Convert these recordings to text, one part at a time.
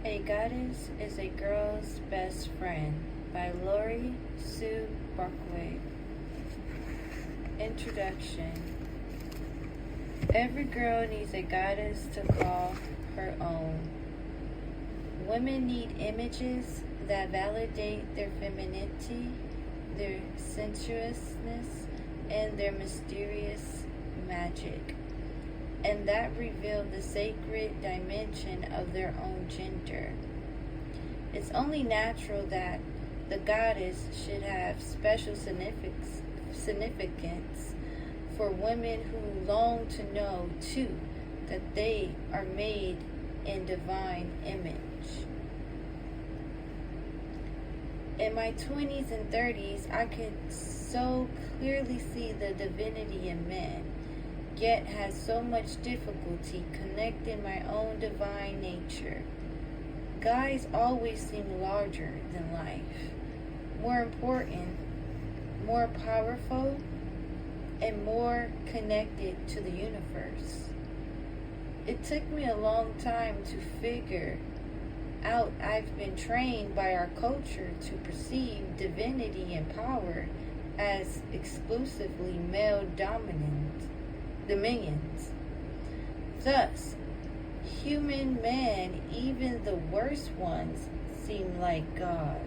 A Goddess is a Girl's Best Friend by Lori Sue Brockway. Introduction. Every girl needs a goddess to call her own. Women need images that validate their femininity, their sensuousness, and their mysterious magic, and that reveal the sacred dimension of their own gender. It's only natural that the goddess should have special significance for women who long to know, too, that they are made in divine image. In my 20s and 30s, I could so clearly see the divinity in men, yet had so much difficulty connecting my own divine nature. Guys always seem larger than life, more important, more powerful, and more connected to the universe. It took me a long time to figure out I've been trained by our culture to perceive divinity and power as exclusively male dominions. Thus, human men, even the worst ones, seem like God.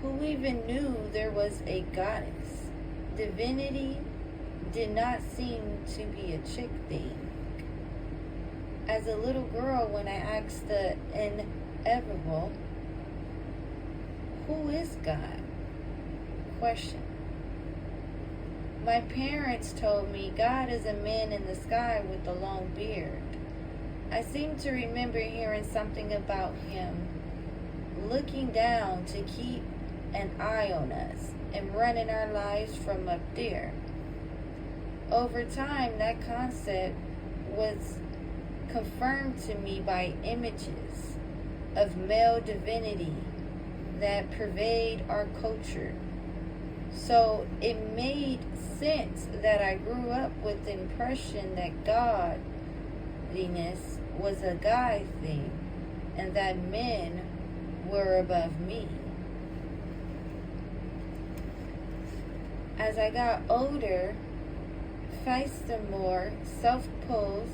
Who even knew there was a goddess? Divinity did not seem to be a chick thing. As a little girl, when I asked the inevitable, who is God? Question. My parents told me God is a man in the sky with a long beard. I seem to remember hearing something about him looking down to keep an eye on us and running our lives from up there. Over time, that concept was confirmed to me by images of male divinity that pervade our culture. So it made sense that I grew up with the impression that godliness was a guy thing and that men were above me. As I got older, faced a more self-possessed,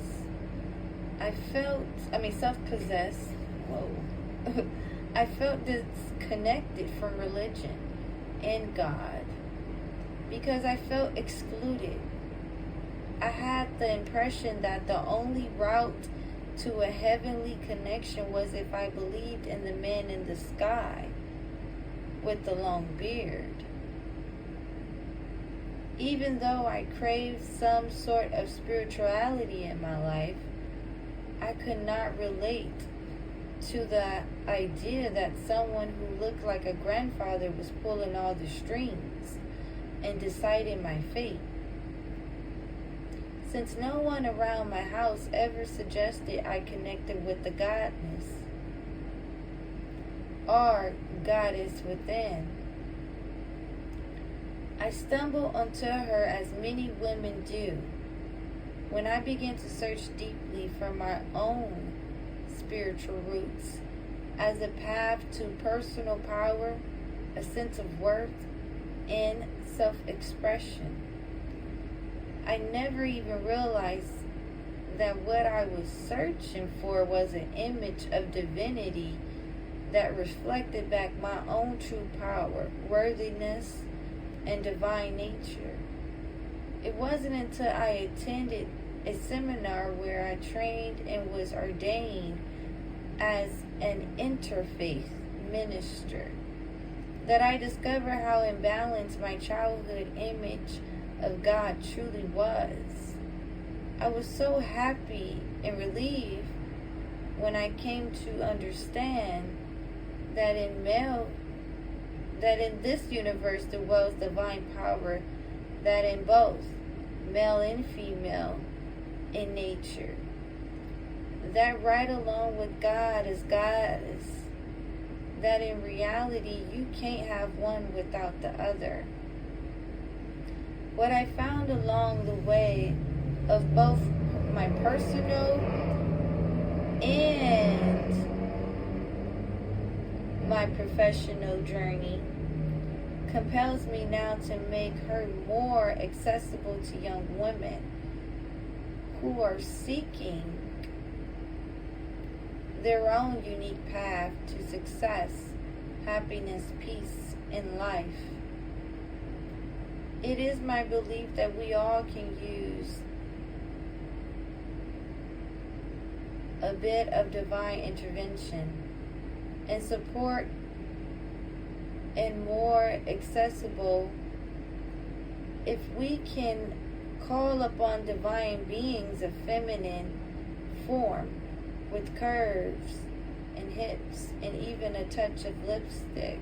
I felt disconnected from religion and God because I felt excluded. I had the impression that the only route to a heavenly connection was if I believed in the man in the sky with the long beard. Even though I craved some sort of spirituality in my life, I could not relate to the idea that someone who looked like a grandfather was pulling all the strings and deciding my fate. Since no one around my house ever suggested I connected with the goddess or goddess within, I stumbled onto her as many women do. When I began to search deeply for my own spiritual roots as a path to personal power, a sense of worth, and self-expression, I never even realized that what I was searching for was an image of divinity that reflected back my own true power, worthiness, and divine nature. It wasn't until I attended a seminar where I trained and was ordained as an interfaith minister that I discovered how imbalanced my childhood image of God truly was. I was so happy and relieved when I came to understand that in this universe there was divine power that in both male and female in nature. That right along with God as goddess, that in reality you can't have one without the other. What I found along the way of both my personal and my professional journey compels me now to make her more accessible to young women who are seeking their own unique path to success, happiness, peace in life. It is my belief that we all can use a bit of divine intervention and support and more accessible if we can call upon divine beings of feminine form with curves and hips and even a touch of lipstick.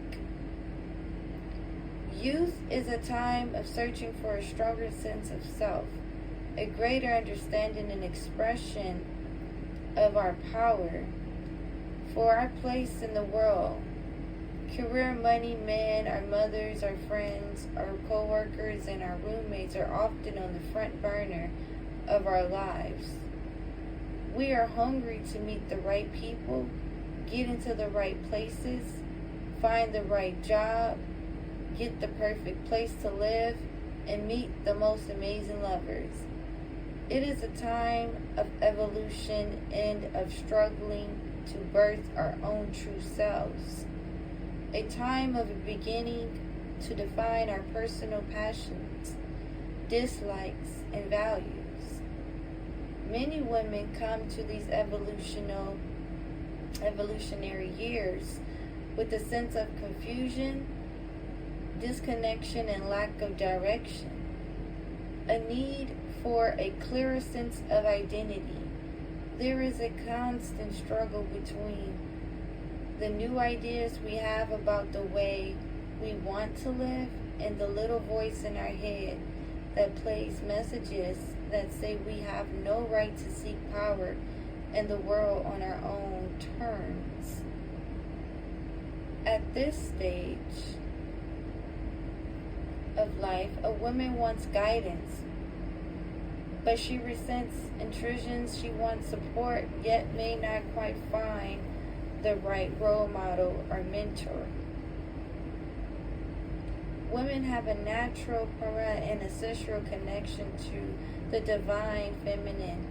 Youth is a time of searching for a stronger sense of self, a greater understanding and expression of our power, for our place in the world. Career, money, men, our mothers, our friends, our co-workers, and our roommates are often on the front burner of our lives. We are hungry to meet the right people, get into the right places, find the right job, get the perfect place to live, and meet the most amazing lovers. It is a time of evolution and of struggling to birth our own true selves. A time of beginning to define our personal passions, dislikes, and values. Many women come to these evolutionary years with a sense of confusion, disconnection, and lack of direction. A need for a clearer sense of identity. There is a constant struggle between the new ideas we have about the way we want to live and the little voice in our head that plays messages that say we have no right to seek power in the world on our own terms. At this stage of life, a woman wants guidance, but she resents intrusions. She wants support, yet may not quite find the right role model or mentor. Women have a natural, parent, and ancestral connection to the divine feminine.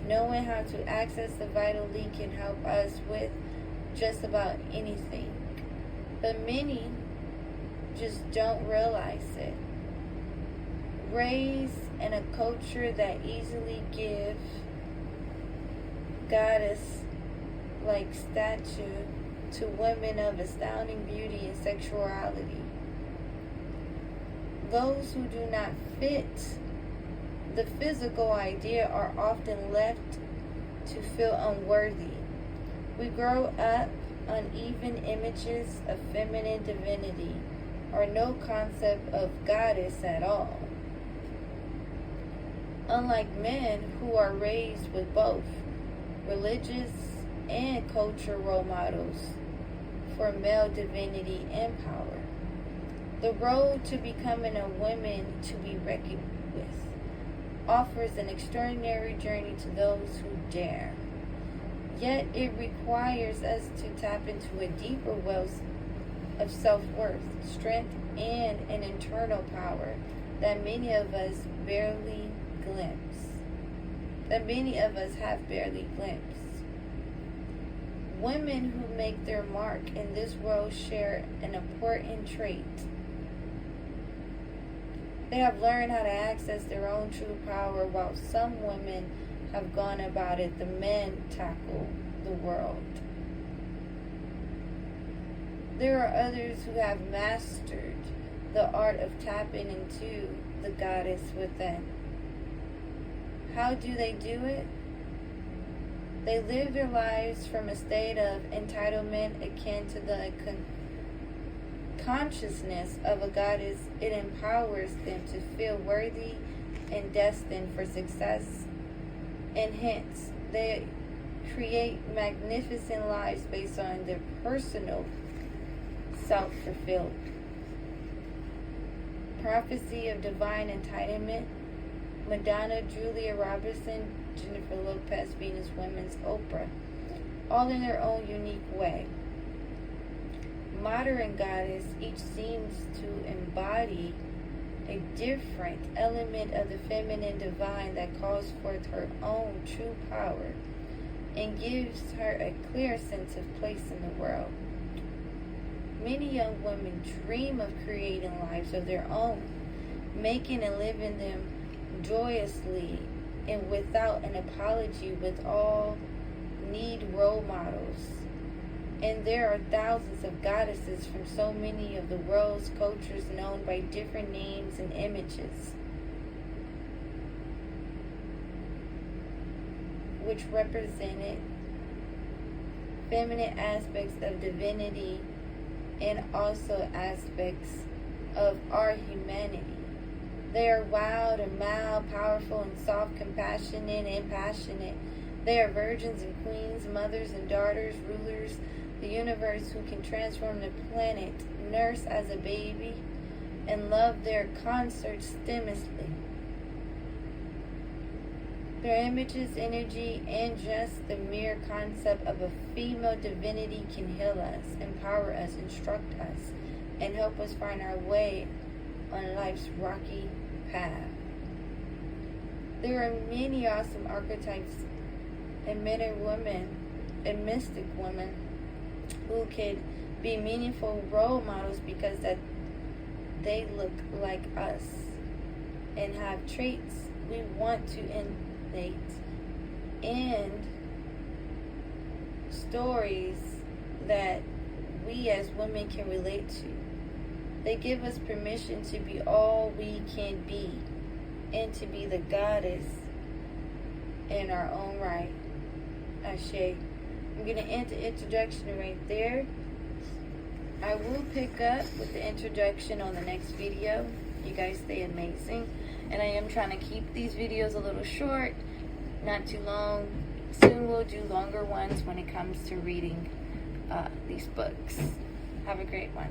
Knowing how to access the vital lead can help us with just about anything. But many just don't realize it. Raised in a culture that easily give goddess-like stature to women of astounding beauty and sexuality. Those who do not fit the physical idea are often left to feel unworthy. We grow up uneven images of feminine divinity or no concept of goddess at all. Unlike men who are raised with both religious and cultural role models for male divinity and power. The road to becoming a woman to be reckoned with offers an extraordinary journey to those who dare. Yet it requires us to tap into a deeper wealth of self-worth, strength, and an internal power that many of us have barely glimpsed. Women who make their mark in this world share an important trait. They have learned how to access their own true power, while some women have gone about it the men tackle the world. There are others who have mastered the art of tapping into the goddess within. How do they do it? They live their lives from a state of entitlement akin to the consciousness of a goddess. It empowers them to feel worthy and destined for success, and hence they create magnificent lives based on their personal self-fulfilled prophecy of divine entitlement. Madonna, Julia Roberts, Jennifer Lopez, Venus Women's, Oprah. all in their own unique way. Modern goddess each seems to embody a different element of the feminine divine that calls forth her own true power and gives her a clear sense of place in the world. Many young women dream of creating lives of their own, making and living them joyously and without an apology, with all need role models. And there are thousands of goddesses from so many of the world's cultures known by different names and images, which represented feminine aspects of divinity and also aspects of our humanity. They are wild and mild, powerful and soft, compassionate and passionate. They are virgins and queens, mothers and daughters, rulers, the universe, who can transform the planet, nurse as a baby, and love their consorts stemlessly. Their images, energy, and just the mere concept of a female divinity can heal us, empower us, instruct us, and help us find our way on life's rocky path. There are many awesome archetypes and men and women and mystic women who can be meaningful role models because that they look like us and have traits we want to emulate, and stories that we as women can relate to. They give us permission to be all we can be and to be the goddess in our own right. Ashe. I'm going to end the introduction right there. I will pick up with the introduction on the next video. You guys stay amazing. And I am trying to keep these videos a little short, not too long. Soon we'll do longer ones when it comes to reading these books. Have a great one.